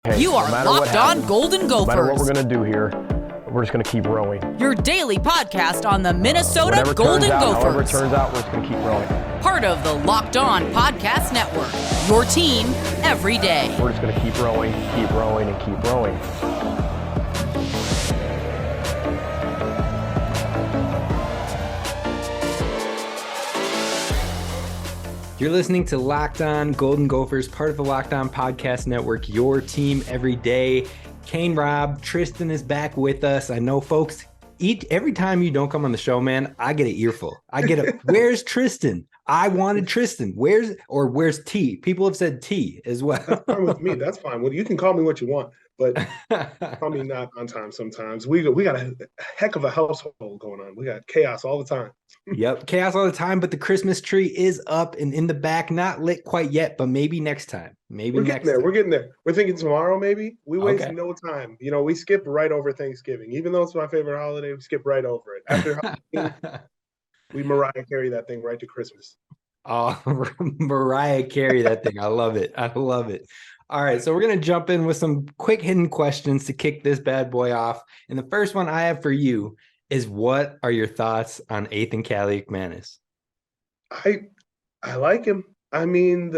Hey, You are Locked On Golden Gophers. No matter what we're going to do here, we're just going to keep rowing. Your daily podcast on the Minnesota Golden Gophers. However it turns out, we're just going to keep rowing. Part of the Locked On Podcast Network. Your team every day. We're just going to keep rowing, and keep rowing. You're listening to Locked On Golden Gophers, part of the Locked On Podcast Network, your team every day. Kane Rob, Tristyn is back with us. I know, folks, every time you don't come on the show, man, I get an earful. I get a, where's Tristyn? I wanted Tristyn. Where's T? People have said T as well. That's fine with me. That's fine. Well, you can call me what you want, but call me not on time sometimes. We got a heck of a household going on. We got chaos all the time. Yep, chaos all the time, but the Christmas tree is up and in the back, not lit quite yet, but maybe next time. We're getting there. We're thinking tomorrow, maybe. We waste no time. You know, we skip right over Thanksgiving. Even though it's my favorite holiday, we skip right over it. After Halloween, we Mariah Carey that thing right to Christmas. Oh, Mariah Carey that thing. I love it. All right, so we're going to jump in with some quick hidden questions to kick this bad boy off. And the first one I have for you is, what are your thoughts on Athan Kaliakmanis? I like him. I mean,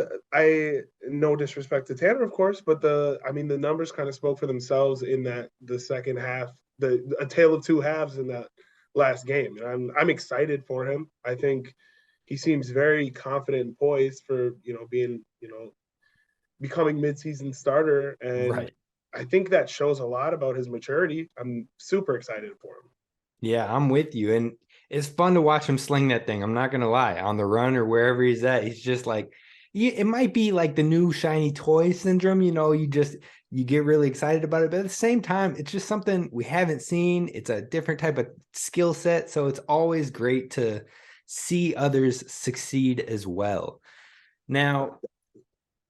no disrespect to Tanner, of course, but the numbers kind of spoke for themselves in that the second half, a tale of two halves in that last game. And I'm excited for him. I think he seems very confident and poised for, being, becoming midseason starter. And right. I think that shows a lot about his maturity. I'm super excited for him. Yeah, I'm with you. And it's fun to watch him sling that thing. I'm not going to lie. On the run or wherever he's at, he's just like, it might be like the new shiny toy syndrome. You get really excited about it. But at the same time, it's just something we haven't seen. It's a different type of skill set. So it's always great to see others succeed as well. Now,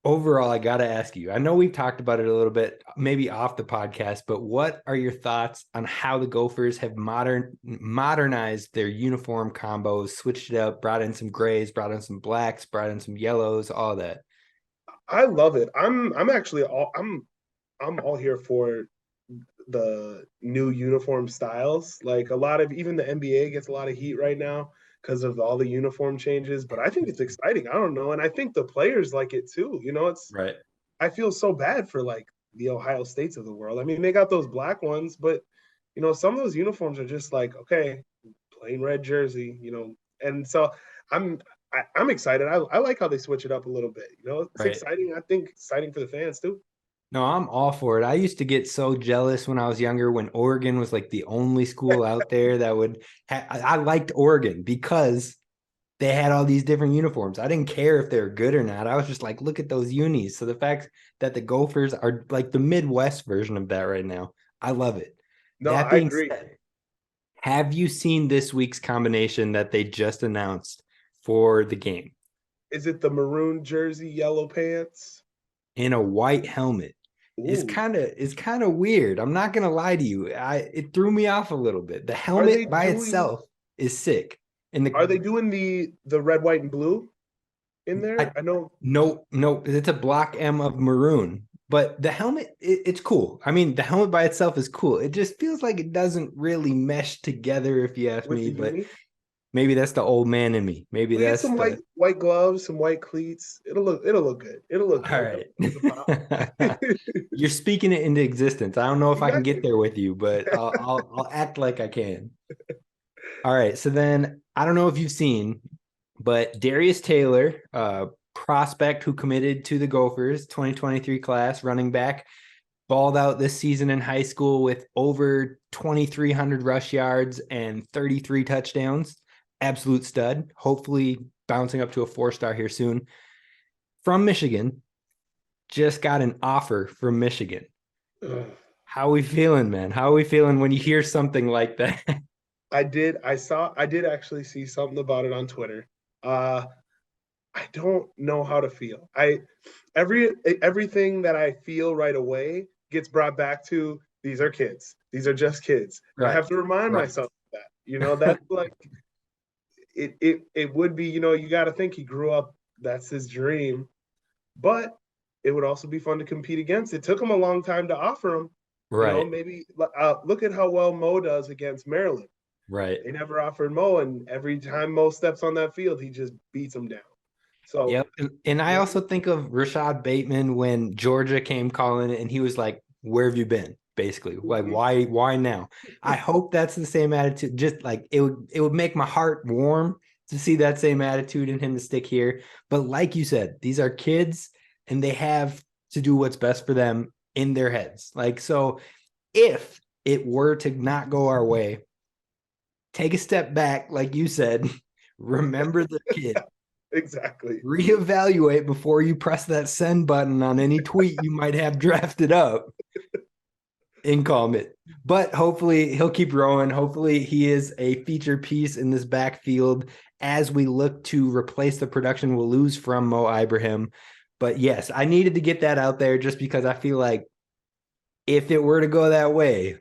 overall, I got to ask you, I know we've talked about it a little bit, maybe off the podcast, but what are your thoughts on how the Gophers have modernized their uniform combos, switched it up, brought in some grays, brought in some blacks, brought in some yellows, all that? I love it. I'm all here for the new uniform styles. Like even the NBA gets a lot of heat right now because of all the uniform changes, but I think it's exciting. I don't know. And I think the players like it too. It's right. I feel so bad for like the Ohio States of the world. I mean, they got those black ones, but some of those uniforms are just like, okay, plain red jersey, and so I'm excited. I like how they switch it up a little bit. It's right. Exciting. I think exciting for the fans too. No, I'm all for it. I used to get so jealous when I was younger when Oregon was like the only school out there that would I liked Oregon because they had all these different uniforms. I didn't care if they were good or not. I was just like, look at those unis. So the fact that the Gophers are like the Midwest version of that right now, I love it. No, I agree. Said, have you seen this week's combination that they just announced for the game? Is it the maroon jersey, yellow pants? And a white helmet? Ooh. It's kind of weird. I'm not gonna lie to you. It threw me off a little bit. The helmet by itself is sick. And are they doing the red, white, and blue in there? I know. No, it's a block M of maroon. But the helmet, it's cool. I mean, the helmet by itself is cool. It just feels like it doesn't really mesh together, if you ask me. But maybe that's the old man in me. Maybe that's some white gloves, some white cleats. It'll look good. All right. You're speaking it into existence. I don't know if I can get there with you, but I'll act like I can. All right. So then I don't know if you've seen, but Darius Taylor, prospect who committed to the Gophers, 2023 class, running back, balled out this season in high school with over 2,300 rush yards and 33 touchdowns. Absolute stud, hopefully bouncing up to a 4-star here soon. From Michigan, just got an offer from Michigan. How are we feeling, man? How are we feeling when you hear something like that? I did actually see something about it on Twitter. I don't know how to feel. Everything that I feel right away gets brought back to, these are kids. These are just kids. Right. I have to remind myself of that. That's like it would be, you got to think he grew up, that's his dream. But it would also be fun to compete against. It took them a long time to offer them. Right. Maybe look at how well Mo does against Maryland. Right. They never offered Mo, and every time Mo steps on that field, he just beats them down. So, yep. And I also think of Rashad Bateman when Georgia came calling and he was like, "Where have you been?" Basically, like, why now? I hope that's the same attitude. Just like it would make my heart warm to see that same attitude in him to stick here. But like you said, these are kids and they have to do what's best for them in their heads. Like, so if it were to not go our way, take a step back, like you said, remember the kid. Exactly. Reevaluate before you press that send button on any tweet you might have drafted up and calm it. But hopefully he'll keep growing. Hopefully he is a feature piece in this backfield as we look to replace the production we'll lose from Mo Ibrahim. But yes, I needed to get that out there just because I feel like if it were to go that way,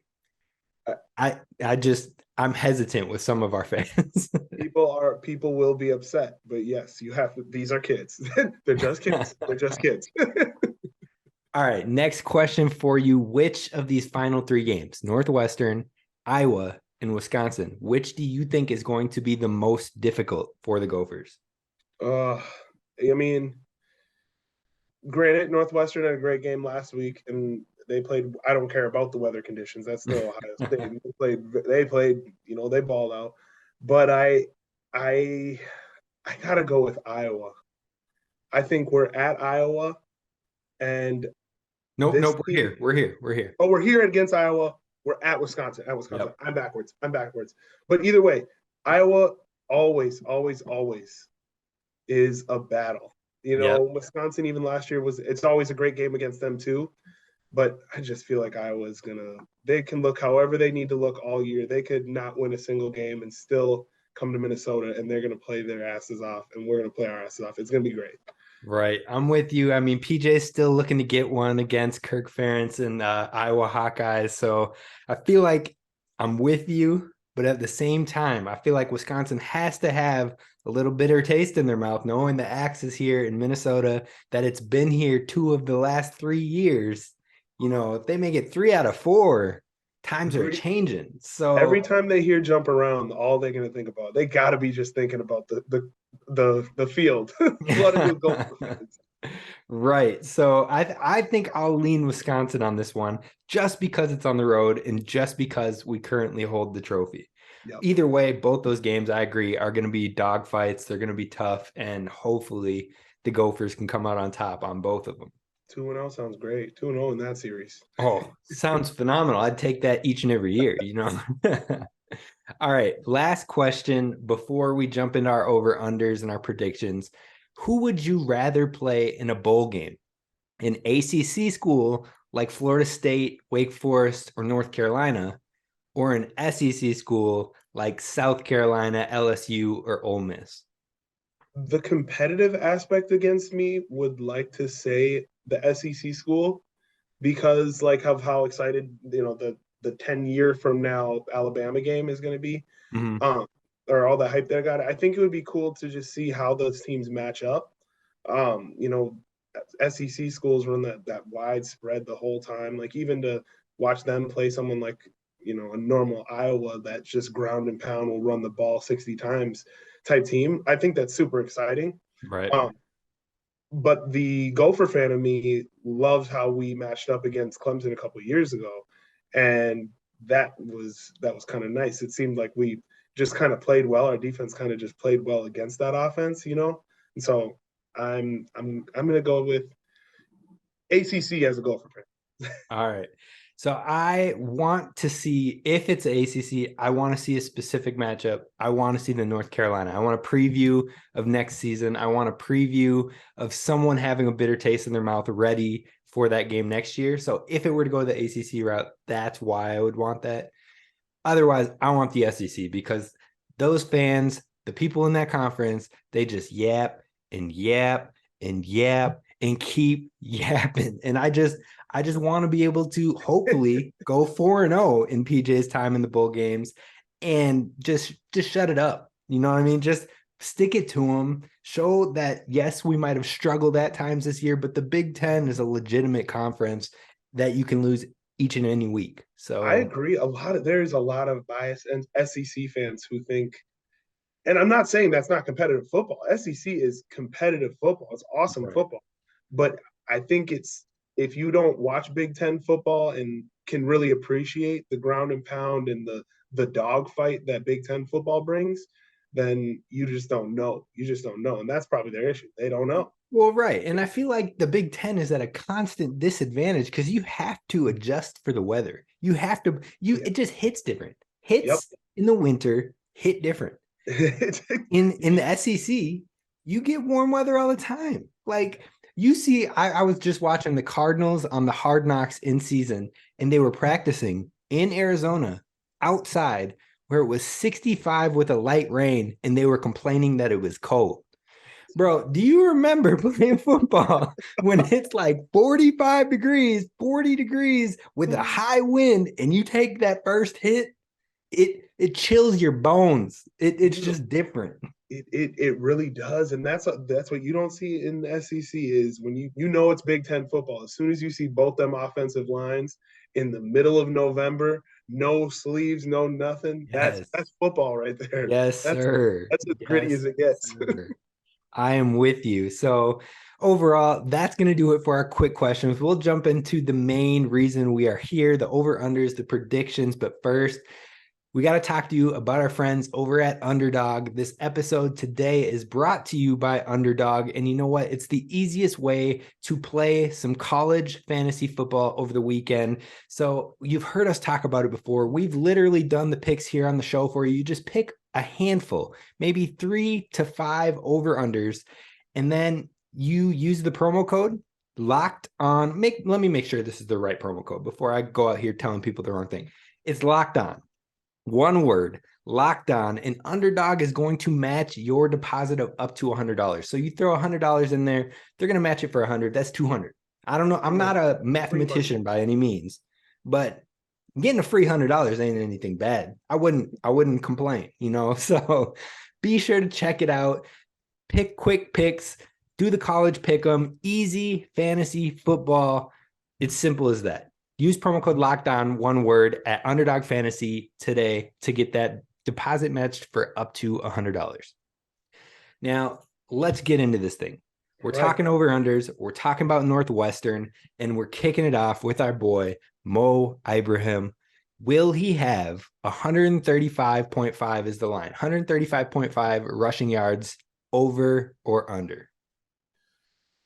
I'm hesitant with some of our fans. People will be upset, but yes, you have to. These are kids. They're just kids. They're just kids. All right, next question for you. Which of these final 3 games, Northwestern, Iowa, and Wisconsin, which do you think is going to be the most difficult for the Gophers? I mean, granted, Northwestern had a great game last week, and they played. I don't care about the weather conditions. That's still Ohio State. They played. They balled out. But I gotta go with Iowa. I think we're at Iowa, and Nope, we're here. Oh, we're here against Iowa. We're at Wisconsin. Yep. I'm backwards. But either way, Iowa always is a battle. Yep. Wisconsin even last year it's always a great game against them too. But I just feel like Iowa's they can look however they need to look all year. They could not win a single game and still come to Minnesota, and they're going to play their asses off, and we're going to play our asses off. It's going to be great. Right. I'm with you. I mean, PJ's still looking to get one against Kirk Ferentz and Iowa Hawkeyes. So I feel like I'm with you, but at the same time, I feel like Wisconsin has to have a little bitter taste in their mouth, knowing the Axe is here in Minnesota, that it's been here 2 of the last 3 years. If they make it 3 out of 4, times are changing. So every time they hear jump around, all they're going to think about, they got to be just thinking about the field. Right. So I think I'll lean Wisconsin on this one just because it's on the road and just because we currently hold the trophy. Yep. Either way, both those games, I agree, are going to be dogfights. They're going to be tough, and hopefully the Gophers can come out on top on both of them. 2-0 sounds great. 2-0 in that series. Oh, sounds phenomenal. I'd take that each and every year, All right, last question before we jump into our over-unders and our predictions. Who would you rather play in a bowl game? An ACC school like Florida State, Wake Forest, or North Carolina, or an SEC school like South Carolina, LSU, or Ole Miss? The competitive aspect against me would like to say the SEC school, because of how excited the 10-year from now Alabama game is going to be, or all the hype that I got. I think it would be cool to just see how those teams match up. SEC schools run that wide spread the whole time. Like, even to watch them play someone like a normal Iowa that's just ground and pound, will run the ball 60 times type team. I think that's super exciting. Right. But the Gopher fan of me loves how we matched up against Clemson a couple of years ago, and that was kind of nice. It seemed like we just kind of played well. Our defense kind of just played well against that offense, And so I'm gonna go with ACC as a Gopher fan. All right. So I want to see, if it's ACC, I want to see a specific matchup. I want to see the North Carolina. I want a preview of next season. I want a preview of someone having a bitter taste in their mouth ready for that game next year. So if it were to go the ACC route, that's why I would want that. Otherwise, I want the SEC, because those fans, the people in that conference, they just yap and yap and yap and keep yapping. And I just want to be able to hopefully go 4-0 in PJ's time in the bowl games and just shut it up. You know what I mean? Just Stick it to them. Show that, yes, we might have struggled at times this year, but the Big Ten is a legitimate conference that you can lose each and any week. So I agree. There's a lot of bias and SEC fans who think, and I'm not saying that's not competitive football. SEC is competitive football. It's awesome football. But I think it's, if you don't watch Big Ten football and can really appreciate the ground and pound and the dogfight that Big Ten football brings, then you just don't know. You just don't know. And that's probably their issue. They don't know. Well, right. And I feel like the Big Ten is at a constant disadvantage because you have to adjust for the weather. You have to, it just hits different. Hits in the winter hit different. In the SEC, you get warm weather all the time. Like you see, I was just watching the Cardinals on the Hard Knocks in season, and they were practicing in Arizona outside where it was 65 with a light rain, and they were complaining that it was cold. Bro, do you remember playing football when it's like 45 degrees, 40 degrees with a high wind, and you take that first hit? It chills your bones. It's just different. It really does, and that's what you don't see in the SEC is when you know it's Big Ten football. As soon as you see both them offensive lines in the middle of November, no sleeves, no nothing. Yes. That's football right there. Yes, sir. That's as gritty as it gets. I am with you. So overall, that's going to do it for our quick questions. We'll jump into the main reason we are here, the over-unders, the predictions. But first, we got to talk to you about our friends over at Underdog. This episode today is brought to you by Underdog. And you know what? It's the easiest way to play some college fantasy football over the weekend. So you've heard us talk about it before. We've literally done the picks here on the show for you. You just pick a handful, maybe 3 to 5 over-unders, and then you use the promo code Locked On. Let me make sure this is the right promo code before I go out here telling people the wrong thing. It's Locked On. One word, Locked On, and Underdog is going to match your deposit of up to $100. So you throw $100 in there, they're going to match it for $100. That's $200. I don't know. I'm not a mathematician by any means, but getting a free $100 ain't anything bad. I wouldn't complain, So be sure to check it out. Pick quick picks, do the college pick 'em, easy fantasy football. It's simple as that. Use promo code Locked On, one word, at Underdog Fantasy today to get that deposit matched for up to $100. Now, let's get into this thing. We're talking over-unders. We're talking about Northwestern, and we're kicking it off with our boy, Mo Ibrahim. Will he have 135.5 is the line? 135.5 rushing yards, over or under?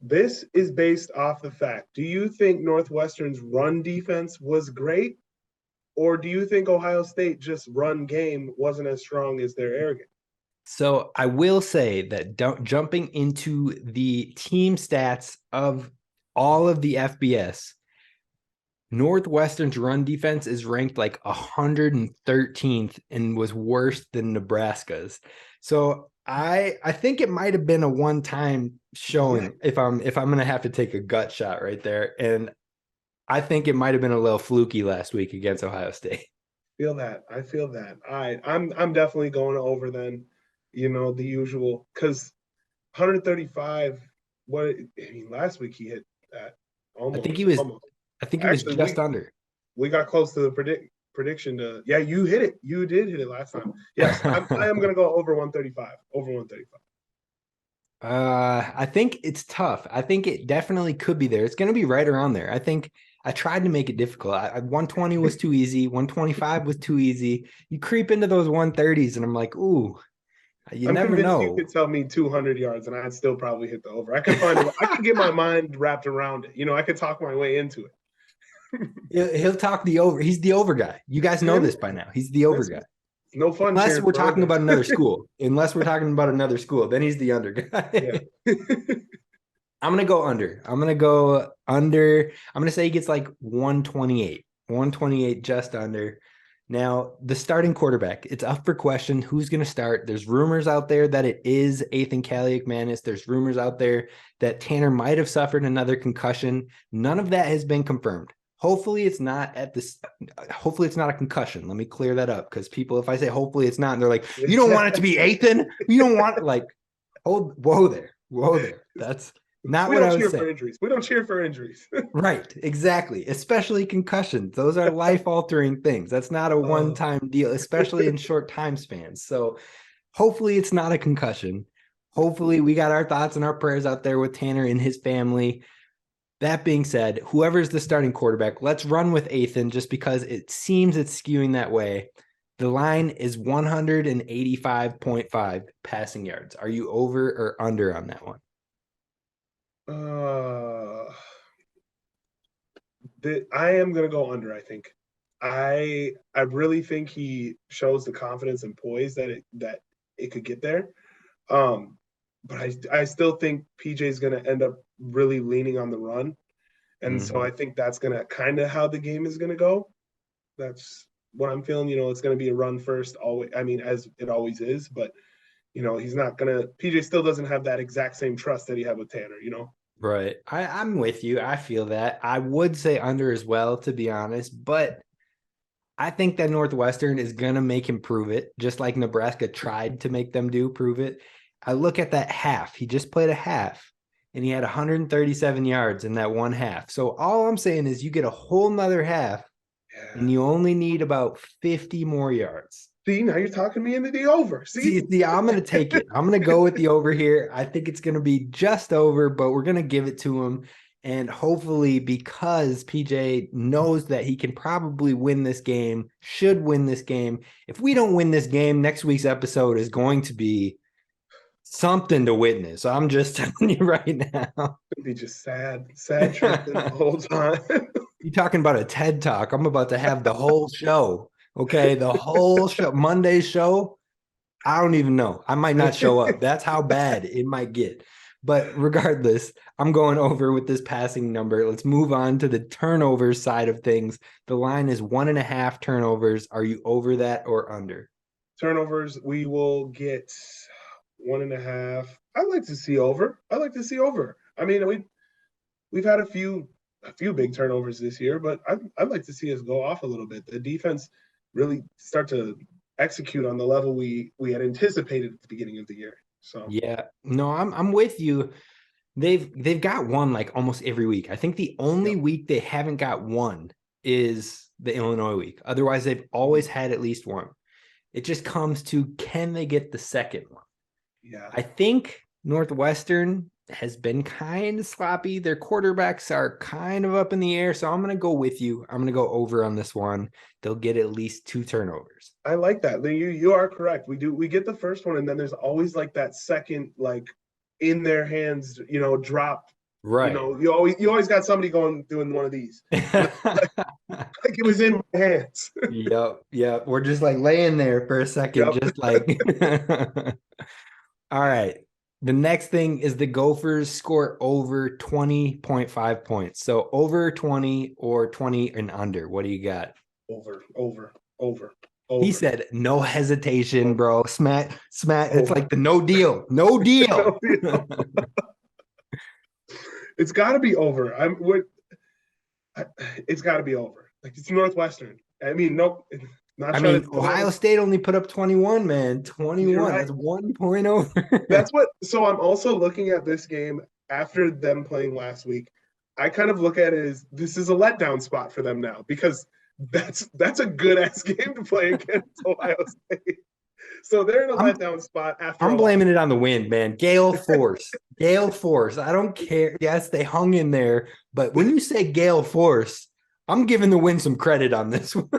This is based off the fact. Do you think Northwestern's run defense was great? Or do you think Ohio State just run game wasn't as strong as their air game? So I will say that jumping into the team stats of all of the FBS, Northwestern's run defense is ranked like 113th and was worse than Nebraska's. So I think it might have been a one-time showing if I'm going to have to take a gut shot right there. And I think it might have been a little fluky last week against Ohio State. I feel that. I'm definitely going over then, the usual, because 135, last week he hit that almost. I think he was just under. We got close to the prediction to, you hit it. You did hit it last time. Yes, I am going to go over 135. Over 135. I think it's tough. I think it definitely could be there. It's going to be right around there. I think I tried to make it difficult. 120 was too easy. 125 was too easy. You creep into those 130s, and I'm like, ooh, I'm never know. You could tell me 200 yards, and I'd still probably hit the over. I could get my mind wrapped around it. I could talk my way into it. He'll talk the over. He's the over guy. You guys know this by now. He's the over guy. No fun. Unless we're talking about another school. Then he's the under guy. Yeah. I'm going to go under. I'm going to say he gets like 128. 128 just under. Now, the starting quarterback, it's up for question. Who's going to start? There's rumors out there that it is Athan Kaliakmanis. There's rumors out there that Tanner might have suffered another concussion. None of that has been confirmed. Hopefully it's not at this. Hopefully it's not a concussion. Let me clear that up, because people, if I say hopefully it's not, and they're like, you don't want it to be Athan. You don't want like, oh, whoa there. That's not We what don't I was cheer saying. for injuries. We don't cheer for injuries. Right, exactly. Especially concussions. Those are life-altering things. That's not a one-time deal, especially in short time spans. So hopefully it's not a concussion. Hopefully we got our thoughts and our prayers out there with Tanner and his family. That being said, whoever's the starting quarterback, let's run with Athan just because it seems it's skewing that way. The line is 185.5 passing yards. Are you over or under on that one? I am going to go under, I think. I really think he shows the confidence and poise that it could get there. But I still think PJ is going to end up really leaning on the run. And so I think that's going to kind of how the game is going to go. That's what I'm feeling. It's going to be a run first, always. I mean, as it always is. But, he's not going to – PJ still doesn't have that exact same trust that he had with Tanner, Right. I'm with you. I feel that. I would say under as well, to be honest. But I think that Northwestern is going to make him prove it, just like Nebraska tried to make them prove it. I look at that half. He just played a half, and he had 137 yards in that one half. So all I'm saying is you get a whole nother half, and you only need about 50 more yards. See, now you're talking me into the over. See, I'm going to take it. I'm going to go with the over here. I think it's going to be just over, but we're going to give it to him. And hopefully, because PJ knows that he can probably win this game, should win this game. If we don't win this game, next week's episode is going to be something to witness. I'm just telling you right now. It'll be just sad Tristyn the whole time. You're talking about a TED Talk. I'm about to have the whole show. Okay, the whole show, Monday's show. I don't even know. I might not show up. That's how bad it might get. But regardless, I'm going over with this passing number. Let's move on to the turnovers side of things. The line is 1.5 turnovers. Are you over that or under? Turnovers, we will get 1.5. I'd like to see over. I mean, we've had a few big turnovers this year, but I'd like to see us go off a little bit. The defense really start to execute on the level we had anticipated at the beginning of the year. So yeah, no, I'm with you. They've got one like almost every week. I think the only week they haven't got one is the Illinois week. Otherwise, they've always had at least one. It just comes to, can they get the second one? Yeah, I think Northwestern has been kind of sloppy. Their quarterbacks are kind of up in the air. So I'm going to go with you. I'm going to go over on this one. They'll get at least 2 turnovers. I like that. You are correct. We get the first one, and then there's always like that second, like in their hands, drop. Right. You always got somebody doing one of these. like it was in my hands. Yep. We're just like laying there for a second, just like. All right. The next thing is the Gophers score over 20.5 points. So over 20 or 20 and under. What do you got? Over. He said no hesitation, bro. Smack. It's like the no deal. No deal. It's got to be over. It's got to be over. Like, it's Northwestern. I mean, nope. Ohio State only put up 21, man. 21. Right. That's 1 point over. That's what. So I'm also looking at this game after them playing last week. I kind of look at it as this is a letdown spot for them now, because that's a good ass game to play against Ohio State. So they're in a letdown spot after. I'm blaming it on the wind, man. Gale force. I don't care. Yes, they hung in there, but when you say gale force, I'm giving the wind some credit on this one.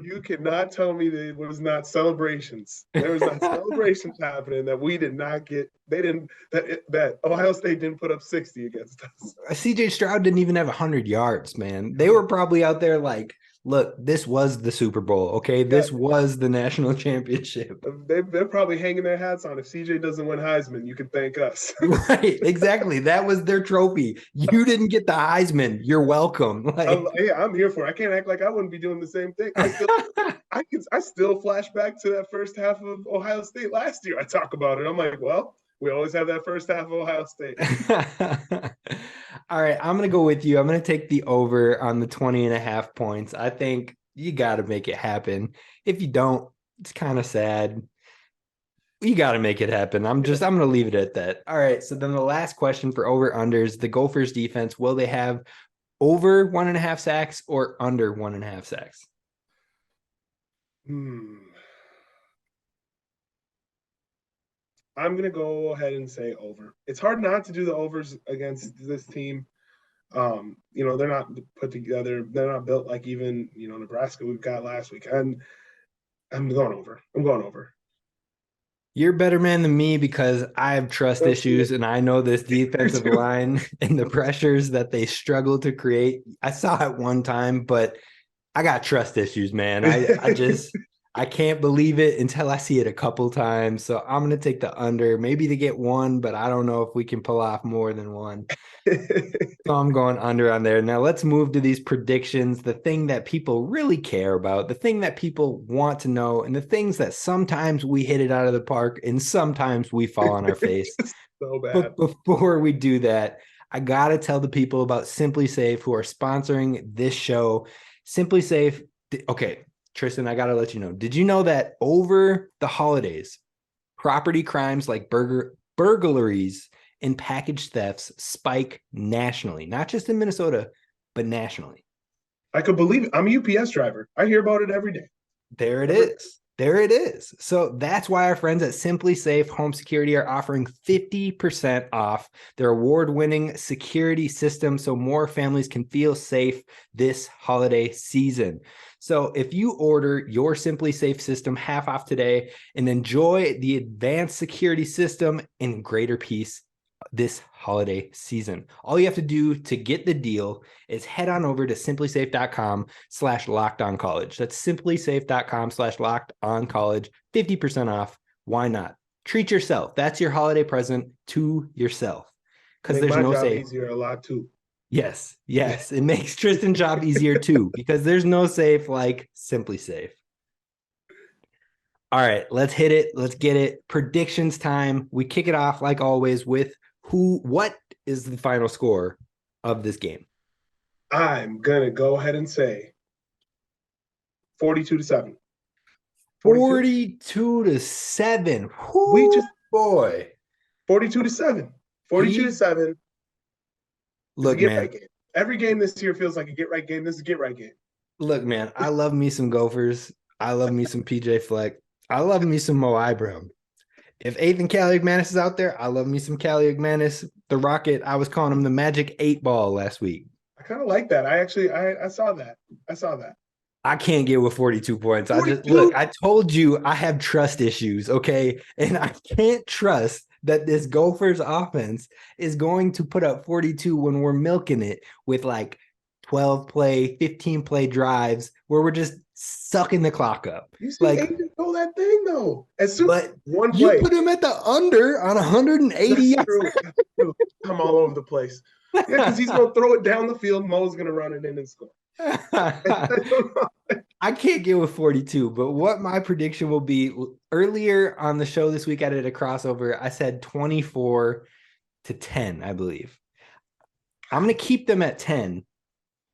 You cannot tell me that it was not celebrations. There was not celebrations happening that we did not get. They didn't. That Ohio State didn't put up 60 against us. CJ Stroud didn't even have 100 yards, man. They were probably out there like, look, this was the Super Bowl, okay? This was the national championship. They're probably hanging their hats on. If CJ doesn't win Heisman, you can thank us. Right, exactly. That was their trophy. You didn't get the Heisman. You're welcome. I'm here for it. I can't act like I wouldn't be doing the same thing. I still flash back to that first half of Ohio State last year. I talk about it. I'm like, well, we always have that first half of Ohio State. All right, I'm going to go with you. I'm going to take the over on the 20.5 points. I think you got to make it happen. If you don't, it's kind of sad. You got to make it happen. I'm going to leave it at that. All right, so then the last question for over-unders, the Gophers defense, will they have over 1.5 sacks or under 1.5 sacks? I'm going to go ahead and say over. It's hard not to do the overs against this team. They're not put together. They're not built like even, Nebraska we've got last week. And I'm going over. You're a better man than me because I have trust issues and I know this defensive line and the pressures that they struggle to create. I saw it one time, but I got trust issues, man. I can't believe it until I see it a couple times. So I'm going to take the under, maybe to get one, but I don't know if we can pull off more than one. So I'm going under on there. Now let's move to these predictions, the thing that people really care about, the thing that people want to know, and the things that sometimes we hit it out of the park and sometimes we fall on our face. So bad. But before we do that, I got to tell the people about Simply Safe who are sponsoring this show. Simply Safe. Okay, Tristyn, I got to let you know. Did you know that over the holidays, property crimes like burglaries and package thefts spike nationally, not just in Minnesota, but nationally? I could believe it. I'm a UPS driver. I hear about it every day. There it is. There it is. So that's why our friends at Simply Safe Home Security are offering 50% off their award-winning security system so more families can feel safe this holiday season. So if you order your Simply Safe system half off today and enjoy the advanced security system in greater peace this holiday season, all you have to do to get the deal is head on over to simplysafe.com/lockedoncollege. That's simplysafe.com/lockedoncollege. 50% off. Why not? Treat yourself. That's your holiday present to yourself. Because there's no safe. Easier a lot too. Yes. It makes Tristyn's job easier too, because there's no safe like Simply Safe. All right, let's hit it. Let's get it. Predictions time. We kick it off like always with what is the final score of this game? I'm going to go ahead and say 42-7. 42-7. Boy. 42-7. 42-7. Look, man. Right game. Every game this year feels like a get right game. This is a get right game. Look, man, I love me some Gophers. I love me some PJ Fleck. I love me some Mo Brown. If Athan Callie-McManus is out there, I love me some Callie-McManus. The Rocket, I was calling him the Magic 8-Ball last week. I kind of like that. I saw that. I can't get with 42 points. 42? I told you I have trust issues, okay? And I can't trust that this Gophers offense is going to put up 42 when we're milking it with like 12 play, 15 play drives where we're just sucking the clock up. You see Athan throw that thing though. As soon as one play. You put him at the under on 180 yards. I'm all over the place. Yeah, because he's going to throw it down the field. Mo's going to run it in and score. I can't get with 42, but what my prediction will be, earlier on the show this week, I did a crossover. I said 24-10, I believe. I'm going to keep them at 10,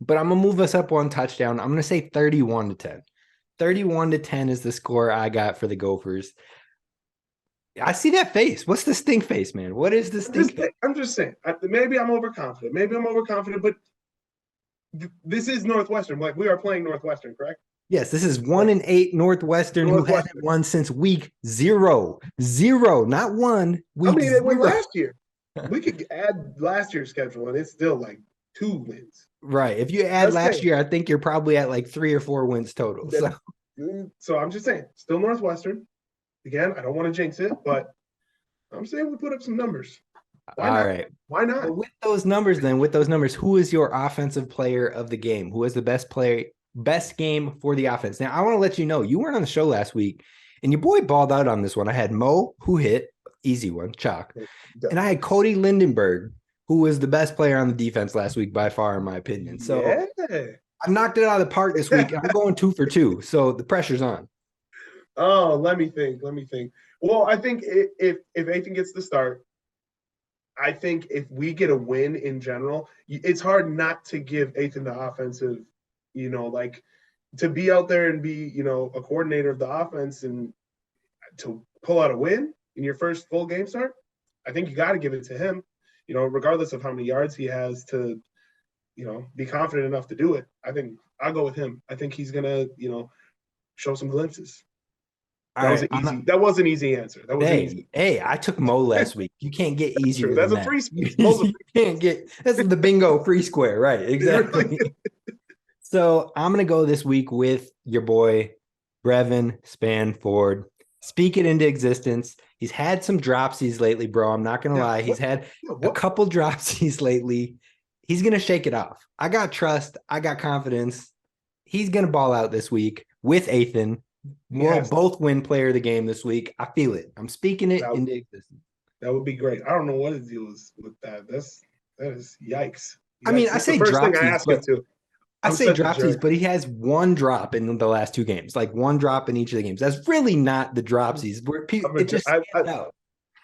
but I'm going to move us up one touchdown. I'm going to say 31-10. 31-10 is the score I got for the Gophers. I see that face. What's the stink face, man? What is the stink face? I'm just saying. Maybe I'm overconfident. But this is Northwestern. Like, we are playing Northwestern, correct? Yes, this is 1-8 Northwestern, who hasn't won since week 0. Not one. How many they won last year? We could add last year's schedule, and it's still like 2 wins. Right. If you add last year, I think you're probably at like 3 or 4 wins total. So I'm just saying, still Northwestern. Again, I don't want to jinx it, but I'm saying we put up some numbers. All right. Why not? Well, with those numbers, who is your offensive player of the game? Who is the best game for the offense? Now, I want to let you know, you weren't on the show last week, and your boy balled out on this one. I had Mo, who hit, easy one, chalk. And I had Cody Lindenberg, who was the best player on the defense last week by far, in my opinion. So I knocked it out of the park this week. I'm going 2 for 2, so the pressure's on. Oh, let me think. Well, I think if Athan gets the start, I think if we get a win in general, it's hard not to give Athan the offensive, like to be out there and be, a coordinator of the offense and to pull out a win in your first full game start. I think you got to give it to him, regardless of how many yards he has to, be confident enough to do it. I think I'll go with him. I think he's going to, show some glimpses. That was an easy answer. That was easy. Hey, I took Mo last week. You can't get easier. That's than a that. free space. You can't get that's the bingo free square, right? Exactly. So I'm gonna go this week with your boy Tristyn Spann-Ford. Speak it into existence. He's had some dropsies lately, bro. I'm not gonna lie. He's had a couple dropsies lately. He's gonna shake it off. I got trust. I got confidence. He's gonna ball out this week with Athan. We'll both win player of the game this week. I feel it. I'm speaking it into existence. That would be great. I don't know what his deal is with that. That is yikes. I mean, I say dropsies, dropsies, but he has one drop in the last two games, like one drop in each of the games. That's really not the dropsies. It just stands out.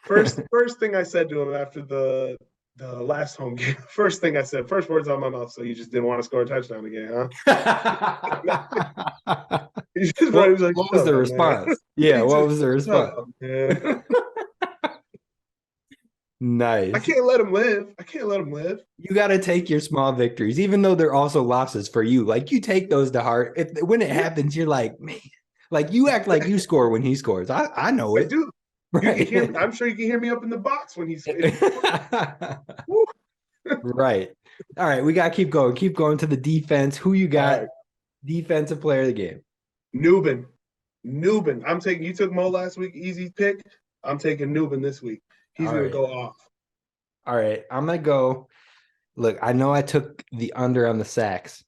First thing I said to him after the last home game, first words out of my mouth. So you just didn't want to score a touchdown again, huh? What was the response? Yeah, what was the response? Nice. I can't let him live. You got to take your small victories, even though they're also losses for you. Like you take those to heart. When it happens, you're like, man, like you act like you score when he scores. I know it. I do. Right. I'm sure you can hear me up in the box when he's right. All right, we got to keep going. Keep going to the defense. Who you got? Right. Defensive player of the game. Newbin. You took Mo last week, easy pick. I'm taking Newbin this week. He's going to go off. All right, I'm going to go. Look, I know I took the under on the sacks,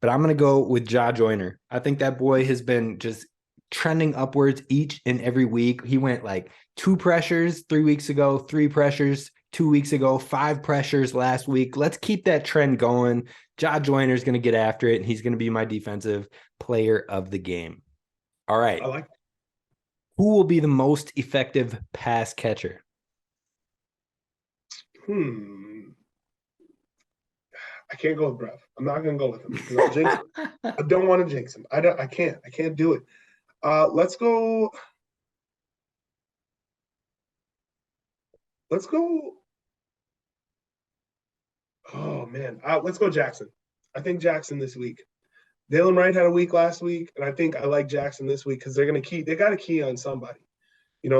but I'm going to go with Ja Joyner. I think that boy has been just trending upwards each and every week. He went like 2 pressures 3 weeks ago, 3 pressures 2 weeks ago, 5 pressures last week. Let's keep that trend going. Ja Joyner is going to get after it, and he's going to be my defensive player of the game. All right. I like it. Who will be the most effective pass catcher? I can't go with Brev. I'm not going to go with him. I don't want to jinx him. I can't do it. Let's go. Oh man. Let's go Jackson. I think Jackson this week. Dalen Wright had a week last week, and I think I like Jackson this week because they got to key on somebody.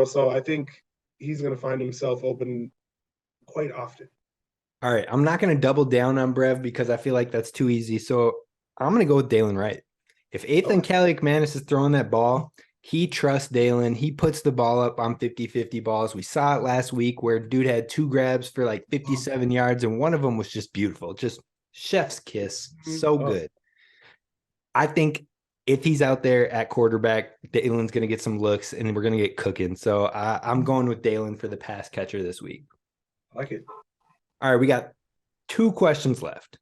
So I think he's going to find himself open quite often. All right. I'm not going to double down on Brev because I feel like that's too easy. So I'm going to go with Dalen Wright. If Athan Callick-Manis is throwing that ball, he trusts Dalen. He puts the ball up on 50-50 balls. We saw it last week where dude had 2 grabs for like 57 yards, and one of them was just beautiful. Just chef's kiss. So good. I think if he's out there at quarterback, Dalen's going to get some looks, and we're going to get cooking. So I'm going with Dalen for the pass catcher this week. I like it. All right, we got 2 questions left.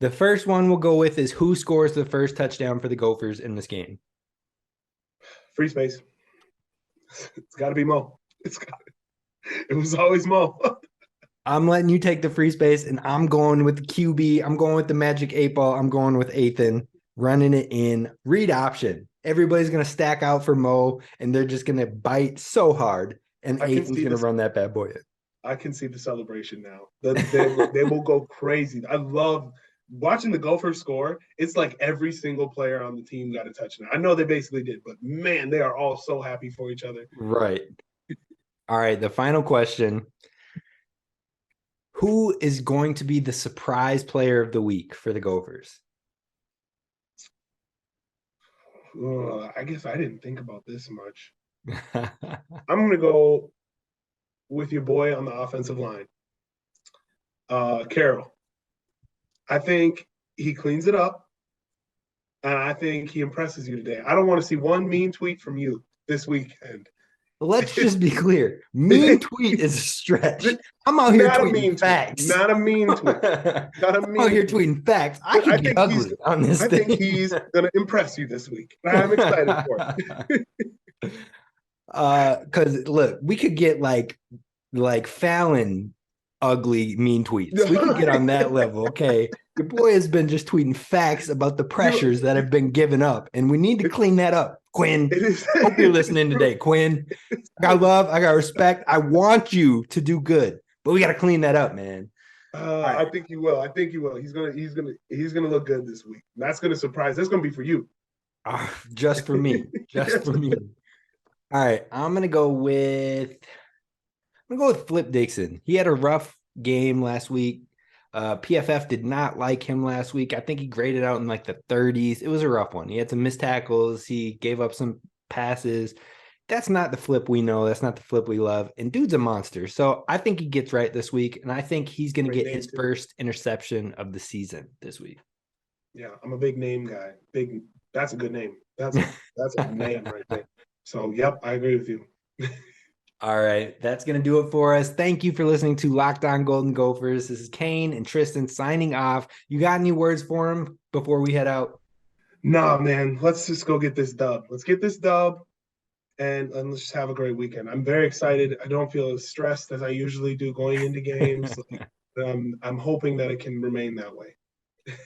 The first one we'll go with is who scores the first touchdown for the Gophers in this game? Free space. It's got to be Mo. It was always Mo. I'm letting you take the free space, and I'm going with the QB. I'm going with the magic 8 ball. I'm going with Athan, running it in. Read option. Everybody's going to stack out for Mo, and they're just going to bite so hard, and Athan's going to run that bad boy in. I can see the celebration now. They will go crazy. I love watching the Gophers score. It's like every single player on the team got a touchdown. I know they basically did, but man, they are all so happy for each other. Right. All right, the final question. Who is going to be the surprise player of the week for the Gophers? I guess I didn't think about this much. I'm going to go with your boy on the offensive line, Carroll. I think he cleans it up, and I think he impresses you today. I don't want to see one mean tweet from you this weekend. Let's just be clear. Mean tweet is a stretch. I'm out here tweeting facts. Not a mean tweet. I'm out here tweeing facts. I can get ugly on this thing. I think he's going to impress you this week. I'm excited for it. Because, look, we could get like like Fallon ugly, mean tweets. We can get on that level, okay? Your boy has been just tweeting facts about the pressures that have been given up, and we need to clean that up. Quinn, hope you're listening today, Quinn. I got love, I got respect. I want you to do good, but we got to clean that up, man. Right. I think you will. I think you will. He's gonna look good this week. That's gonna surprise. That's gonna be for you. Just for me. Just for me. All right. I'm gonna go with Flip Dixon. He had a rough game last week. PFF did not like him last week. I think he graded out in like the 30s. It was a rough one. He had some missed tackles. He gave up some passes. That's not the Flip we know. That's not the Flip we love. And dude's a monster. So I think he gets right this week. And I think he's going to get his first interception of the season this week. Yeah, I'm a big name guy. That's a good name. That's a name right there. So, yep, I agree with you. All right, that's going to do it for us. Thank you for listening to Locked On Golden Gophers. This is Kane and Tristyn signing off. You got any words for him before we head out? No, man. Let's just go get this dub. Let's get this dub, and let's just have a great weekend. I'm very excited. I don't feel as stressed as I usually do going into games. I'm hoping that it can remain that way.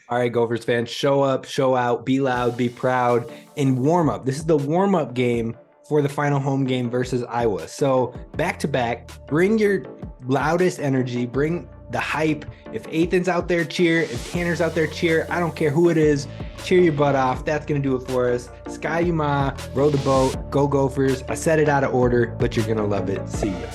All right, Gophers fans, show up, show out, be loud, be proud, and warm up. This is the warm-up game for the final home game versus Iowa. So back to back, bring your loudest energy, bring the hype. If Athan's out there, cheer. If Tanner's out there, cheer. I don't care who it is. Cheer your butt off. That's going to do it for us. Sky Yuma, row the boat, go Gophers. I said it out of order, but you're going to love it. See ya.